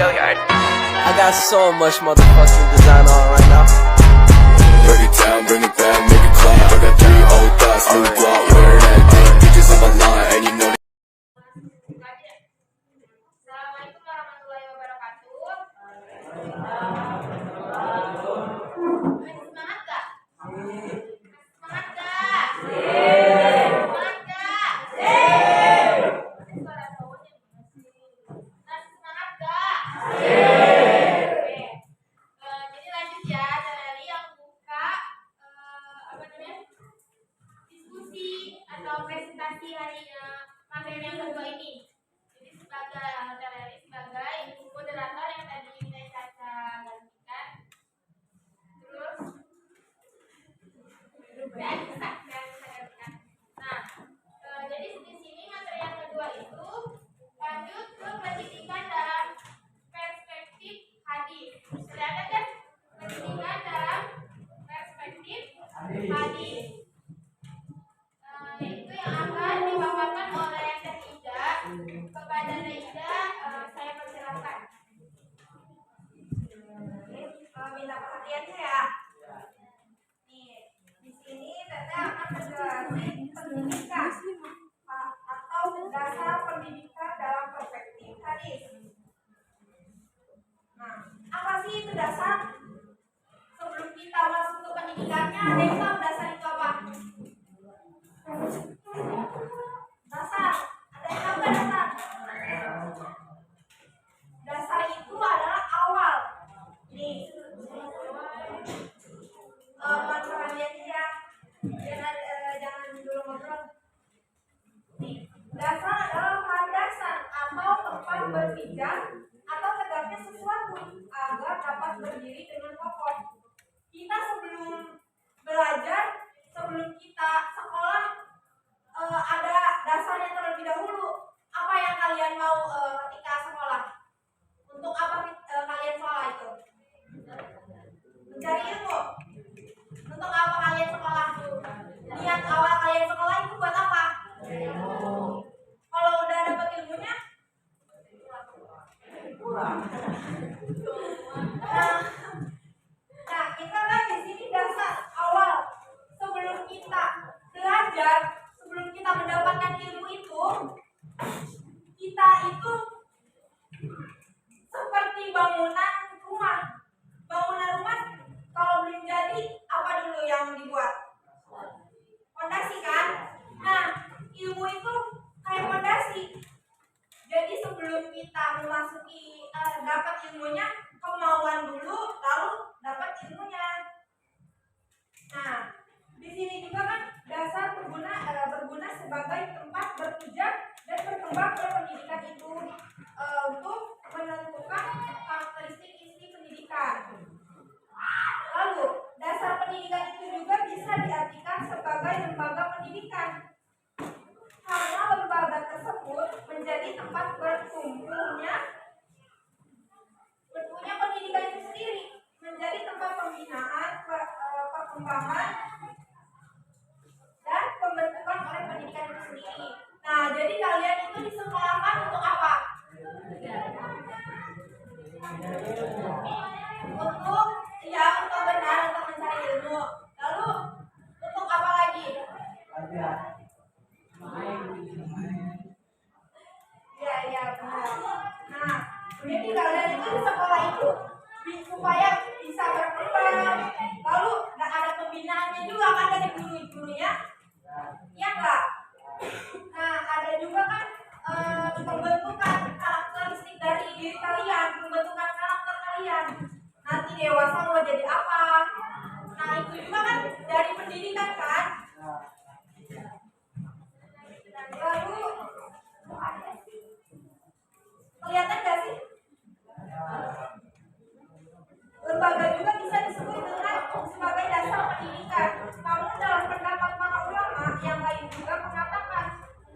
I got so much motherfucking design on right now. Break it down, bring it back, make it clap. I got 3 old thoughts, new block, where that thing. Bitches on my line, and you know. Assalamualaikum warahmatullahi wabarakatuh. Semangat gak? Semangat gak? Semangat gak? Suara cowoknya semangat gak? Oke. Jadi lanjut ya, dari yang buka diskusi atau presentasi hari materi yang kedua ini. Jadi sebagai moderator yang tadi saya Caca gantikan. Terus dan saya gantikan. Nah, jadi di sini materi yang kedua itu lanjut ke pendidikan dalam perspektif hadis. Ternyata kan pendidikan dalam perspektif hadis. Itu yang akan dibawakan oleh Teh Ida. Kepada Teh Ida, saya persilakan. Minta perhatiannya ya. Nih, di sini Teteh akan menjelaskan pendidikan atau dasar pendidikan dalam perspektif hadis. Nah, apa sih itu dasar? Sebelum kita masuk ke pendidikannya, ada yang tahu dasar itu apa? Dasar, ada yang tahu nggak dasar? Dasar itu adalah awal. Nih, perhatiannya ya, jangan dulu ngobrol. Nih, dasar adalah landasan atau tempat berpijak atau tegaknya sesuatu agar dapat berdiri dengan kokoh. Kita sebelum belajar, sebelum kita sekolah, ada dasarnya terlebih dahulu. Apa yang kalian mau ketika sekolah? Untuk apa kalian sekolah itu? Mencari ilmu. Untuk apa kalian sekolah? Niat awal kalian sekolah itu buat apa? Kalau udah dapat ilmunya, nah kita kan di sini dasar awal. Sebelum kita belajar, sebelum kita mendapatkan ilmu itu, kita itu seperti bangunan rumah. Bangunan rumah kalau belum jadi, apa dulu yang dibuat? Fondasi kan? Nah, ilmu itu kayak fondasi. Jadi sebelum kita memasuki dapat ilmunya, kemauan dulu, lalu dapat ilmunya. Nah, di sini juga kan dasar berguna sebagai tempat berpijak dan berkembang pendidikan itu untuk menentukan karakteristik isi pendidikan. Lalu, dasar pendidikan itu juga bisa diartikan sebagai lembaga pendidikan. Karena lembaga tersebut menjadi tempat bertumbuhnya pendidikan itu sendiri, menjadi tempat pembinaan, perkembangan, dan pembentukan oleh pendidikan itu sendiri. Nah, jadi kalian itu disekolahkan untuk apa? Untuk benar, untuk mencari ilmu. Lalu untuk apa lagi? Iya benar. Nah, jadi kalian itu di sekolah itu supaya bisa berkembang. Lalu ada pembinaannya juga kan dari guru-gurunya. Iya enggak? Nah, ada juga kan pembentukan karakteristik dari diri kalian, pembentukan karakter kalian. Nanti dewasa mau jadi apa? Nah, itu juga kan dari pendidikan kan? Lalu kelihatan gak sih? Lembaga juga bisa disebut dengan sebagai dasar pendidikan. Namun dalam pendapat para ulama yang lain juga mengatakan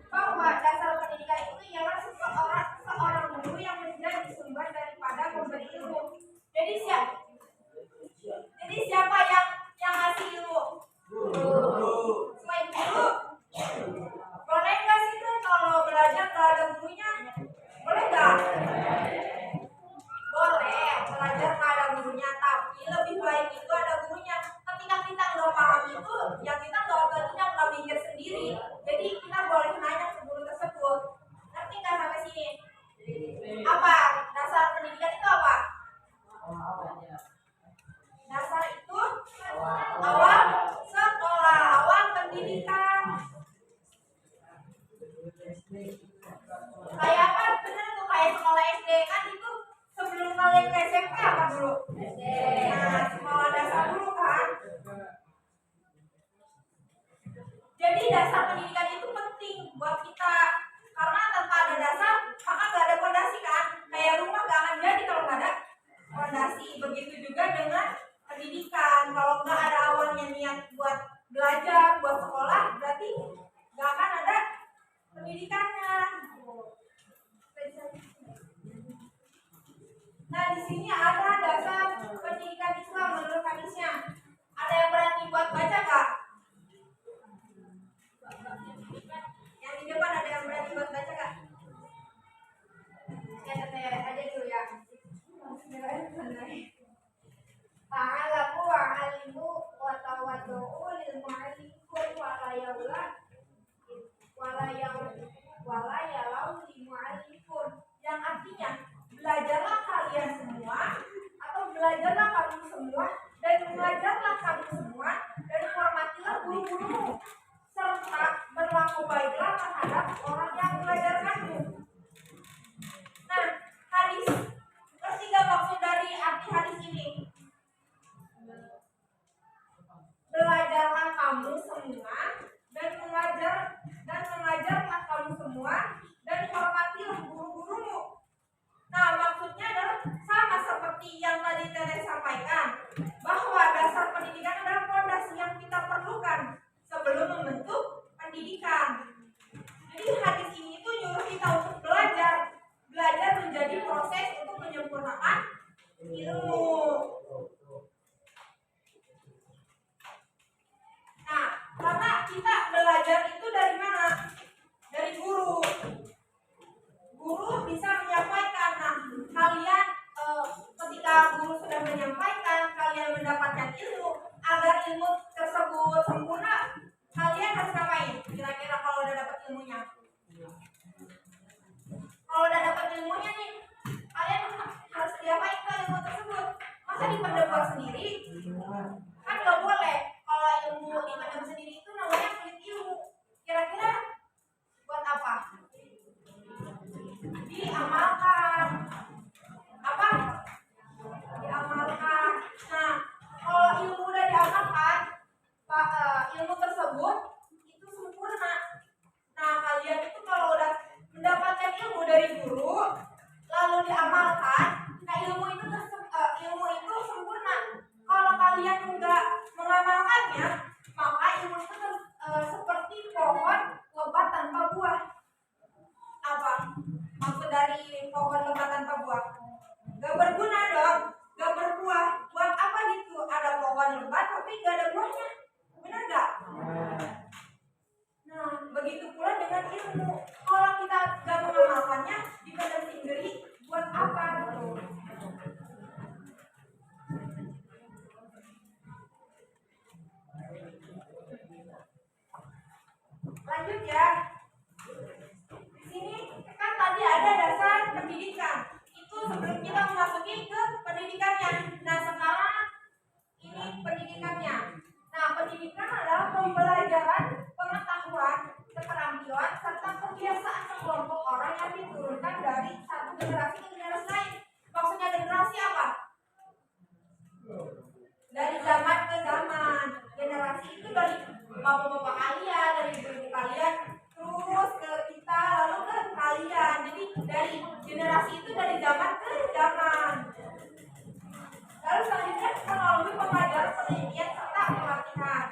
bahwa dasar pendidikan itu ialah seorang guru yang menjadi sumber daripada memberi ilmu. Jadi siapa yang ngasih ilmu? Selain guru. Boleh nggak sih tuh kalau belajar nggak ada gurunya? Boleh nggak? dipendam buat sendiri kan nggak boleh. Kalau ilmu dipendam sendiri itu namanya pelit ilmu. Kira-kira buat apa? Diamalkan. Apa? Diamalkan. Nah, kalau ilmu udah diamalkan, ilmu tersebut itu sempurna. Nah, kalian itu kalau udah mendapatkan ilmu dari guru lalu diamalkan, nah ilmu itu sempurna. Kalau kalian enggak mengamalkannya, maka ilmu itu seperti pohon lebat tanpa buah. Apa maksud dari pohon lebat tanpa buah? Gak berguna dong, gak berbuah. Buat apa gitu? Ada pohon lebat tapi gak ada buahnya, benar gak? Nah, begitu pula dengan ilmu. Kalau kita gak mengamalkannya, dipendam sendiri, buat apa gitu? Lanjut ya. Di sini kan tadi ada dasar pendidikan. Itu sebelum kita memasuki ke pendidikannya. Nah, sekarang ini pendidikannya. Nah, pendidikan adalah pembelajaran, pengetahuan, keterampilan, serta kebiasaan sekelompok orang yang diturunkan dari satu generasi ke generasi lain. Maksudnya generasi apa? Dari zaman ke zaman. Generasi itu dari bapak-bapak kalian, dari ibu-ibu kalian, terus ke kita, lalu ke kalian. Jadi dari generasi itu dari zaman ke zaman. Lalu selanjutnya melalui pembelajaran pendidikan serta pelatihan.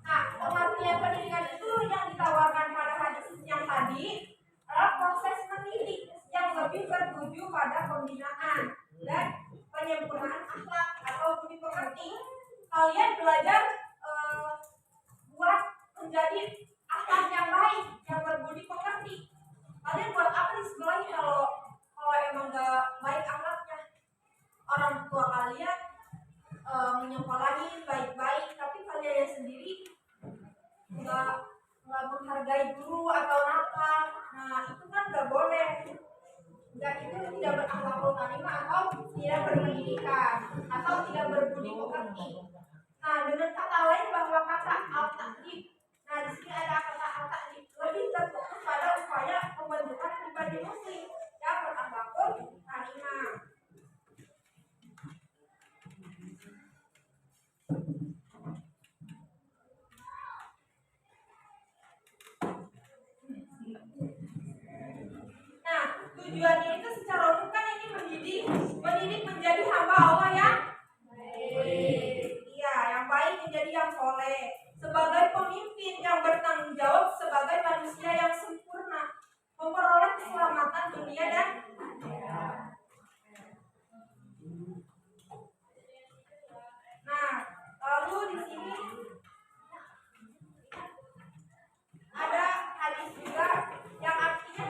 Nah, pengertian pendidikan itu yang ditawarkan pada hadis yang tadi adalah proses mendidik yang lebih bertuju pada pembinaan dan penyempurnaan akhlak atau budi pekerti. Kalian belajar buat menjadi akhlak yang baik, yang berbudi pekerti. Kalian buat apa di sekolah ini kalau emang gak baik akhlaknya? Orang tua kalian menyekolahi baik-baik, tapi kalian sendiri nggak menghargai guru atau nakal. Nah, itu kan nggak boleh. Nggak, itu tidak berakhlakul karimah atau tidak berpendidikan atau tidak berbudi pekerti. Nah, dengan kata lain bahwa kata al-ta'dib. Nah, di sini ada kata al-ta'dib lebih terfokus pada upaya pembentukan pribadi muslim yang berakhlakul karimah. Nah, tujuannya itu secara umum kan ini mendidik menjadi hamba Allah yang baik. Iya, yang baik menjadi yang soleh. Sebagai pemimpin yang bertanggung jawab sebagai manusia yang sempurna, memperoleh keselamatan dunia dan akhirat. Nah, lalu di sini ada hadis juga yang artinya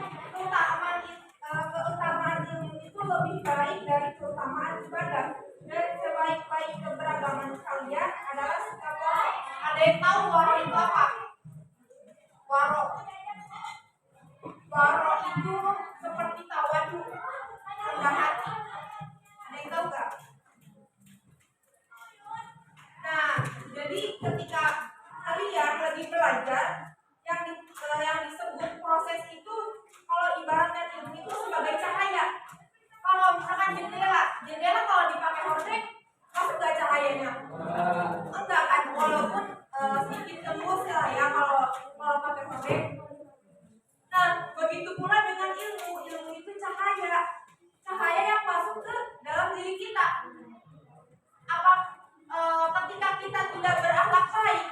keutamaan ilmu itu lebih baik dari keutamaan ibadah. Dan sebaik-baik keberagaman kalian adalah sikap waro. Ada yang tahu waro itu apa? Waro itu seperti tawadu, rendah hati. Ada yang tahu gak? Nah, jadi ketika kalian lagi belajar, yang disebut proses itu, kalau ibaratnya ilmu itu sebagai cahaya. Kalau misalkan jendela kalau dipakai hordeng, masuk gak cahayanya? Enggak kan, walaupun sedikit tembus ya kalau pakai hordeng. Nah, begitu pula dengan ilmu itu cahaya yang masuk ke dalam diri kita. Ketika kita tidak berakhlak baik,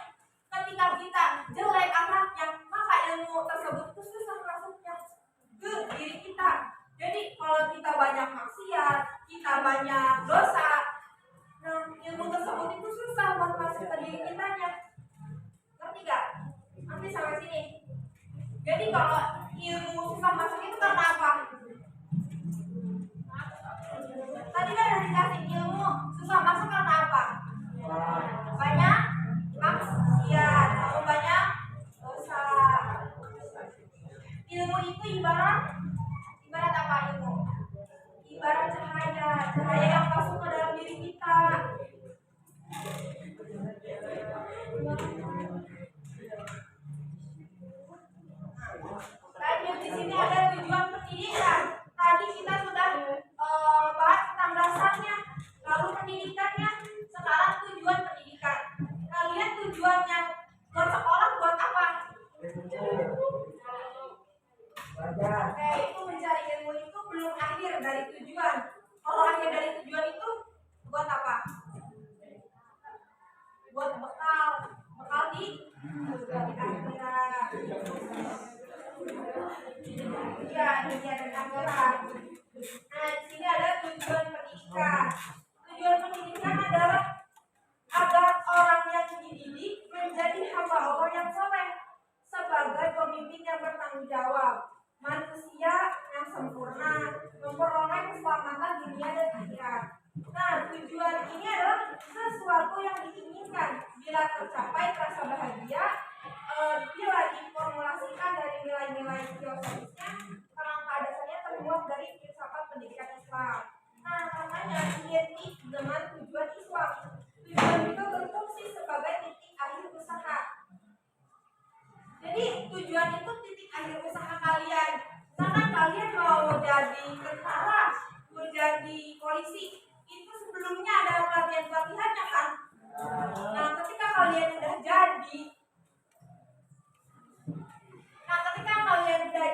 ketika kita jelek akhlaknya, maka ilmu tersebut itu susah masuknya ke diri kita. Jadi kalau kita banyak maksiat, kita banyak dosa, nah ilmu tersebut itu susah buat masuk ke diri kitanya. Ngerti gak? Nanti sampai sini. Jadi kalau ilmu susah masuk itu karena apa? Tadi kan udah dikasih ilmu susah masuk karena apa? Banyak maksiat atau banyak dosa. Ilmu itu ibarat apa ilmu? Ibarat cahaya yang akhir dari tujuan. Kalau akhir dari tujuan itu buat apa? Buat bekal di akhirat. Ya, dunia dan akhirat. Nah, di sini ada tujuan pendidikan. Tujuan pendidikan adalah agar orang yang dididik menjadi hamba Allah yang soleh sebagai pemimpin yang bertanggung jawab, manusia yang sempurna, memperoleh keselamatan dunia dan akhirat. Nah, tujuan ini adalah sesuatu yang diinginkan. Bila tercapai rasa bahagia, bila diformulasikan dari nilai-nilai filosofisnya, kerangka dasarnya terbuat dari filsafat pendidikan Islam. Nah, makanya identik dengan tujuan Islam. Tujuan itu berfungsi sebagai titik akhir usaha. Jadi tujuan itu titik akhir usaha kalian. Misalkan kalian mau jadi tentara, mau jadi polisi, itu sebelumnya ada pelatihan-pelatihannya kan? Nah, ketika kalian udah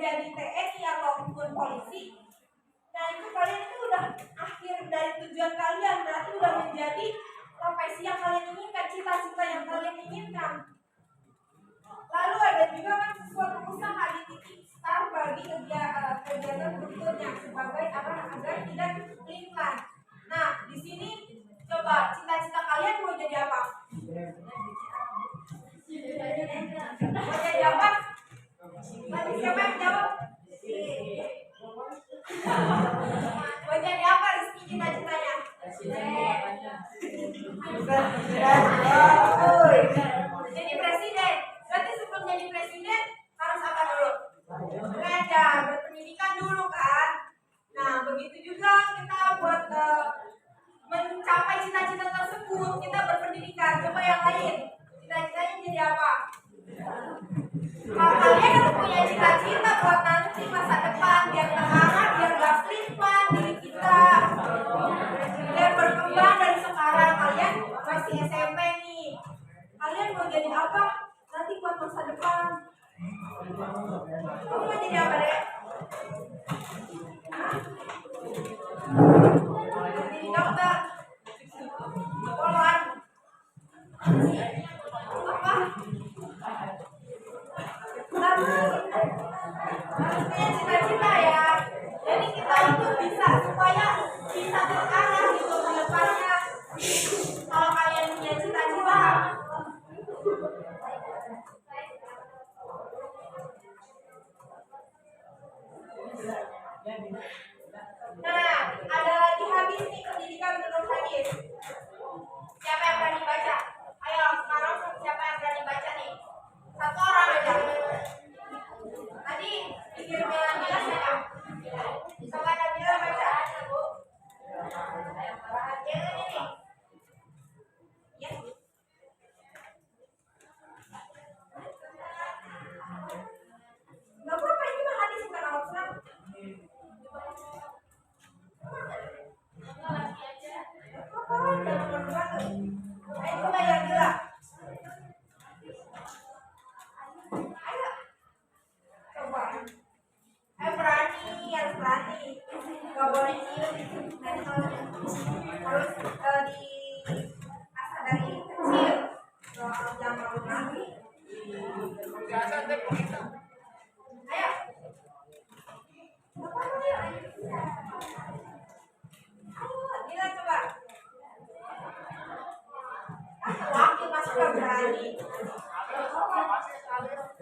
jadi TNI ataupun polisi, nah itu kalian itu udah akhir dari tujuan kalian, berarti udah menjadi profesi yang kalian inginkan, cita-cita yang kalian inginkan. Lalu ada juga kan sesuatu usaha di titik start bagi kegiatan berikutnya sebagai agar tidak pelin-pelan. Nah, di sini coba cita-cita kalian mau jadi apa? Mau jadi apa? Tadi siapa yang jawab? Mau jadi apa Rizky cita-citanya? Jadi presiden. Berarti sebelum jadi presiden harus apa dulu? Belajar, berpendidikan dulu kan. Nah, begitu juga kita buat mencapai cita-cita tersebut kita berpendidikan. Coba yang lain, cita-citanya jadi apa? Kalau kalian harus punya cita-cita buat nanti masa depan, biar terarah, biar gak pelin-pelan diri kita, biar berkembang dari sekarang. Kalian masih SMP nih, kalian mau jadi apa nanti buat masa depan? Kamu mau jadi apa deh? Jadi dokter, poluan, apa? Harus punya cita-cita ya. Jadi kita itu bisa supaya bisa terarah gitu ke depannya. Kalau kalian punya cita-cita, nah, ada lagi hadis nih, pendidikan menurut hadis. Siapa yang berani baca? Ayo sekarang siapa yang berani baca nih? Satu orang aja. Tadi dikirimin Nabila siapa? Coba Nabila baca. Yang ini nih. Yes. Gak apa-apa, ini mah hadis bukan Al-Quran. Ayo coba yang gila. Ayo. Coba. Berani, harus berani. Gak boleh cium. Harus di asal dari kecil. Jangan malu-malu. Ayo. Ayo, Dila coba. Waktu masuk gak berani.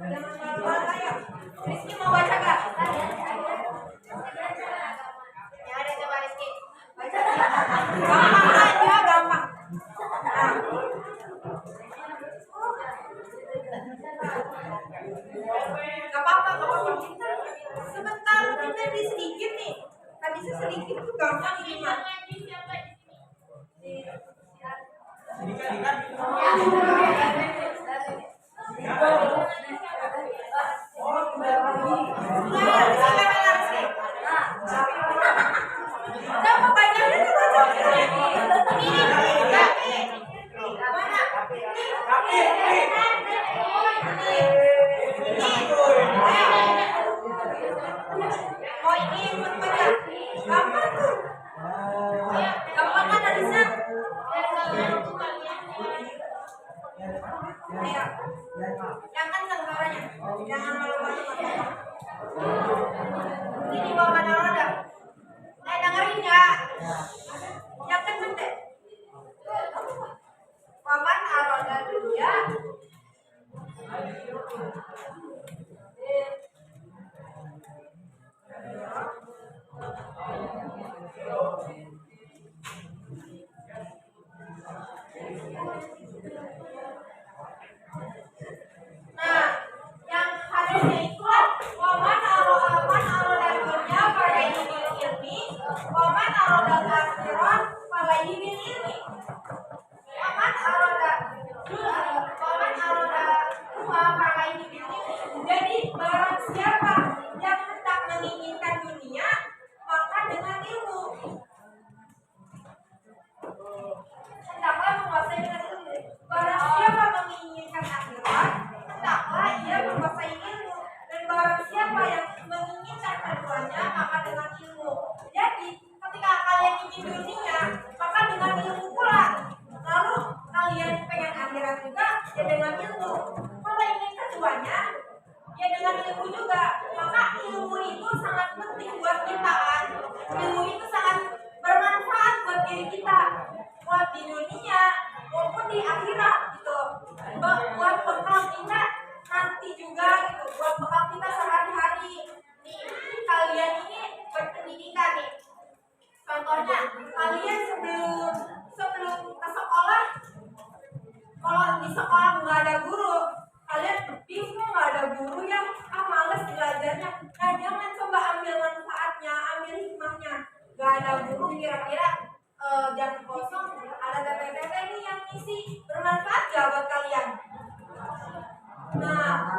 Jangan malu-malu, ayo. Rizky mau baca gak? Ya ada, coba Rizky. Baca. Gampang aja, gampang. Nah. Gak apa-apa. Sebentar, kita di sedikit nih. Tadi sedikit tuh gampang ini mah. Oh ini ikut baca. Gampang tuh. Gampang kan Alisa? Ayo. Yang kan tenggaranya. Jangan malu-malu. Ini bawa mana roda? Dengerin ya. Yang kenceng deh. Paman aroda dunia. Nah, yang hadisnya itu waman aroda dunia pada ibil ilmi, waman aroda akhirat pada ibil ilmi. Waman aroda pada ibil ilmi. Jadi barang siapa yang hendak menginginkan dunia, maka dengan ilmu. Hendaklah menguasai dengan ilmu. Barang siapa menginginkan akhirat, hendaklah ia menguasai ilmu. Dan barang siapa yang menginginkan keduanya, maka dengan ilmu. Jadi, ketika kalian ingin dunia, maka dengan ilmu pula. Lalu kalian pengen akhirat juga, ya dengan ilmu. Kalau ingin keduanya, ya dengan ilmu juga. Maka ilmu itu sangat penting buat kita kan. Ilmu itu sangat bermanfaat buat diri kita, buat di dunia maupun di akhirat gitu. Buat bekal kita nanti juga gitu, buat bekal kita sehari-hari. Nih, kalian ini berpendidikan nih. Contohnya, kalian sebelum ke sekolah, kalau di sekolah nggak ada guru, kalian bingung nggak ada guru yang males belajarnya. Nah, jangan coba ambil manfaatnya, ambil hikmahnya. Nggak ada guru, kira-kira jam kosong ada TT nih yang ngisi, bermanfaat ya buat kalian. Nah,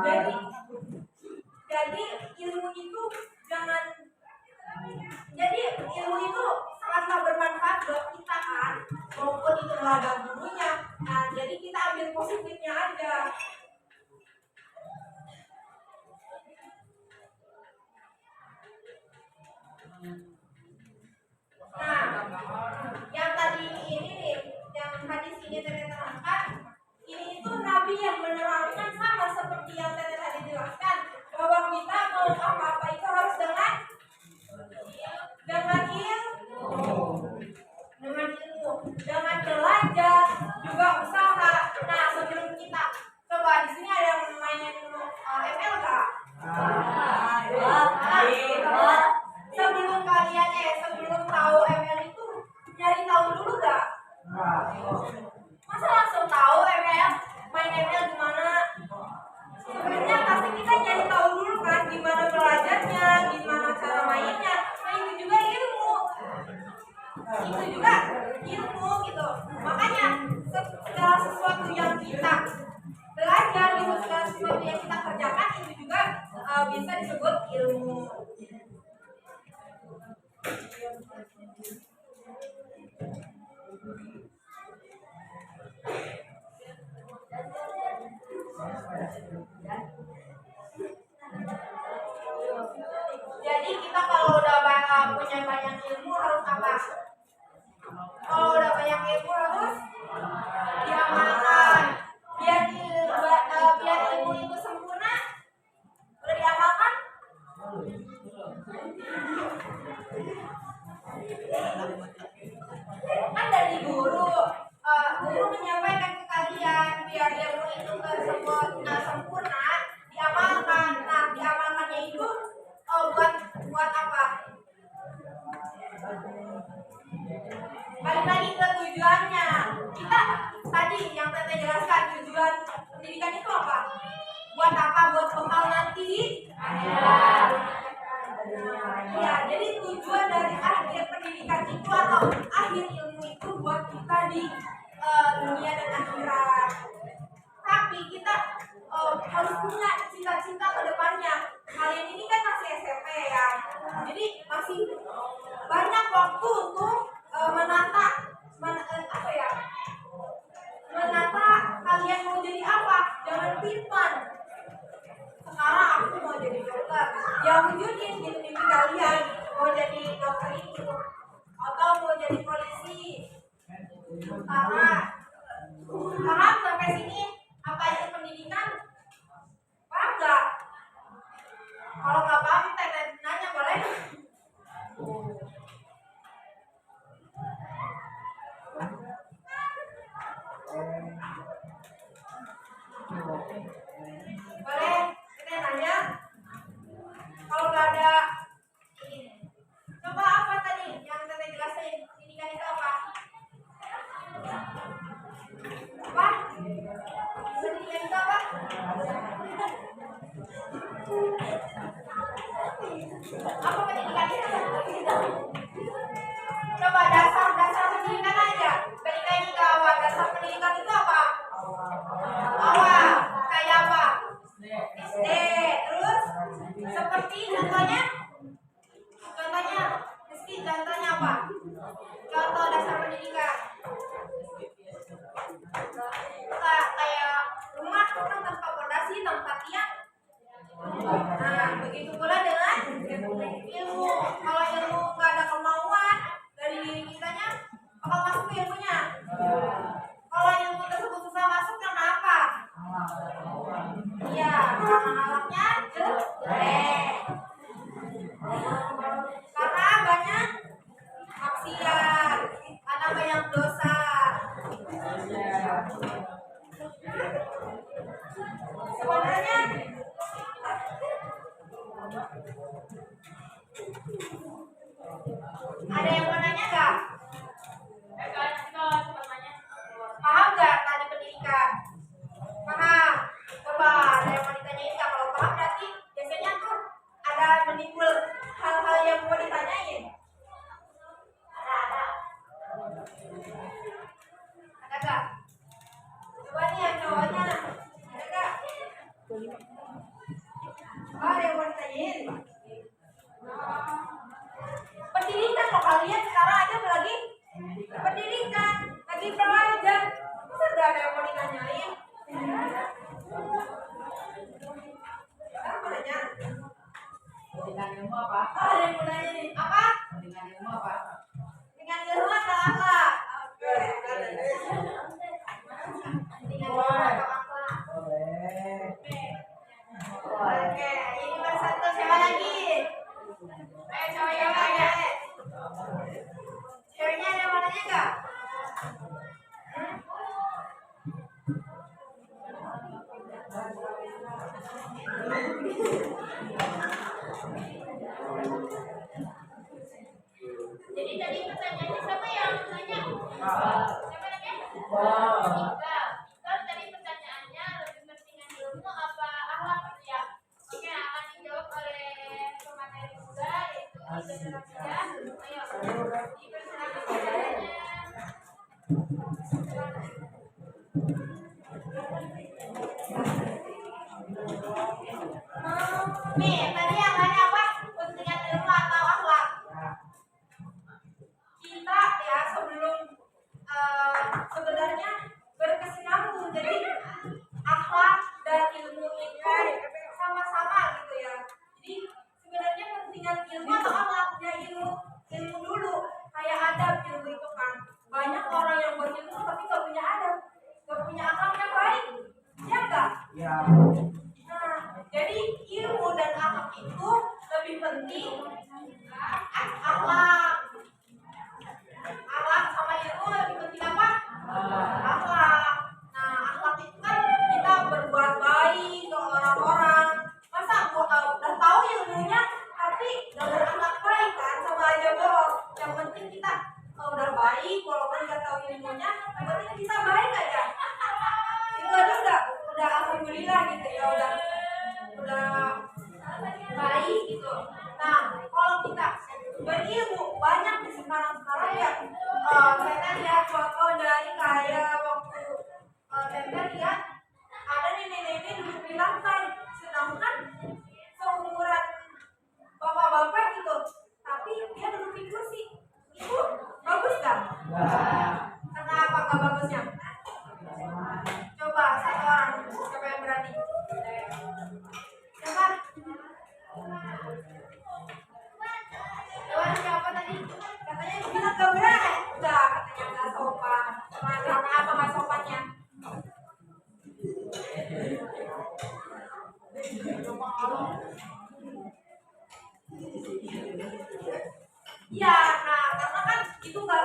jadi ilmu itu sangatlah bermanfaat buat kita kan, walaupun itu nggak ada gurunya. Nah, jadi kita ambil positifnya aja. Nah, yang tadi ini nih, yang hadis ini Tete terangkan, ini itu Nabi yang menerangkan sama seperti yang Tete tadi jelaskan, bahwa kita mau apa-apa itu harus dengan ilmu, dengan belajar, juga usaha. Nah, sebelum kita coba di sini ada yang mainin ML kah? Sebelum tahu ML itu nyari tahu dulu gak? Masa langsung tahu ML, main ML gimana? Sebenarnya pasti kita nyari tahu dulu kan, gimana belajarnya, gimana cara mainnya. Nah, itu juga ilmu gitu. Makanya segala sesuatu yang kita belajar, gitu, segala sesuatu yang kita kerjakan itu juga bisa disebut ilmu. Jadi kita kalau udah punya banyak ilmu harus apa? Kalau udah banyak ilmu harus diamalkan. Biar ilmu itu sempurna, udah diamalkan. Kan dari guru menyampaikan ke kalian biar ilmu itu sempurna, diamalkan. Nah, diamalkannya itu buat apa? Balik lagi ke tujuannya. Kita tadi yang Tete jelaskan, tujuan pendidikan itu apa? Buat apa? Buat bekal nanti di akhirat. Ya, jadi tujuan dari akhir pendidikan itu atau akhir ilmu itu buat kita di dunia dan akhirat. Tapi kita harus punya cita-cita ke depannya. Kalian ini kan masih SMP ya, jadi masih banyak waktu untuk menata kalian mau jadi apa. Jangan pipan. Sekarang aku mau jadi dokter, ya wujudin mimpi kalian mau jadi dokter ini. Parah. Paham sampai sini? Apa itu pendidikan? Paham nggak? Kalau nggak paham, teteh nanya boleh? Boleh, teteh nanya. Kalau nggak ada ini, coba apa tadi yang teteh jelasin? Pendidikan itu apa? Apa? Pendidikan itu apa? Apa pendidikan itu? Coba dasar pendidikan aja. Balik lagi ke awal. Dasar pendidikan itu apa? Awal. Kayak apa? SD. Terus? Seperti contohnya? Contohnya apa? Contoh dasar pendidikan. Kayak rumah kan tanpa fondasi, tanpa tiang. Nah, begitu pula dengan ilmu. Kalau ilmu nggak ada kemauan dari kitanya, bakal masuk ke ilmunya. Kalau ilmu tersebut susah masuk, karena apa? Iya, karena alatnya jelek. Karena banyak maksiat, karena banyak dosa. Sebenarnya ada yang mau nanya nggak? Paham nggak tadi pendidikan? Paham? Coba ada yang mau ditanyain nggak? Kalau paham berarti biasanya tuh ada menimbul hal-hal yang mau ditanyain. Ada nggak? Coba nih yang cowoknya, ada nggak? Oh, ada yang mau ditanyain? Pendidikan loh kalian sekarang aja lagi pendidikan, lagi belajar. Masa nggak ada yang mau ditanyain? Sekarang mau nanya? Pendidikan ilmu apa? Ada yang mau nanya nih? Apa? Pendidikan ilmu apa? Dengan ilmu atau akhlak? Dengan ilmu atau akhlak? Boleh. Oke, ini baru satu. Siapa lagi? Cowok yang tanya. Ceweknya ada yang mau nanya nggak? Jadi tadi pertanyaannya siapa yang nanya? Siapa namanya? Iqbal. Tadi pertanyaannya lebih pentingan ilmu apa akhlak ya? Oke, akan dijawab oleh pemateri juga, yaitu Ida Rafidah. Ayo, dipersilakan pertanyaannya. Nih, tadi yang nanya apa? Pentingan ilmu atau akhlak? Kita ya sebenarnya berkesinambung, jadi akhlak dan ilmu itu sama-sama gitu ya. Jadi sebenarnya pentingan ilmu atau akhlak? Ya ilmu dulu. Kayak adab, ilmu itu kan banyak orang yang berilmu tapi gak punya adab, gak punya akhlak yang baik, ya enggak? Ya. Nah, jadi ilmu dan akhlak itu lebih penting. Akhlak sama ilmu lebih penting apa? Akhlak. Nah, akhlak itu kan kita berbuat baik ke orang-orang. Masa udah tahu ilmunya tapi gak berakhlak baik kan, sama aja bohong. Yang penting kita udah baik walaupun gak tahu ilmunya, yang penting kita baik aja. Itu aja udah alhamdulillah gitu ya, udah baik gitu. Nah, kalau kita berilmu banyak di sekarang ya, saya lihat foto dari kayak waktu saya lihat ada nenek-nenek duduk di lantai, sedangkan seumuran bapak-bapak gitu, tapi dia duduk di kursi. Itu bagus kan? Kenapa gak bagusnya? Coba satu orang, siapa yang berani? Coba. Coba siapa tadi? Katanya bilang gak berani. Enggak, katanya gak sopan. Maka itu nggak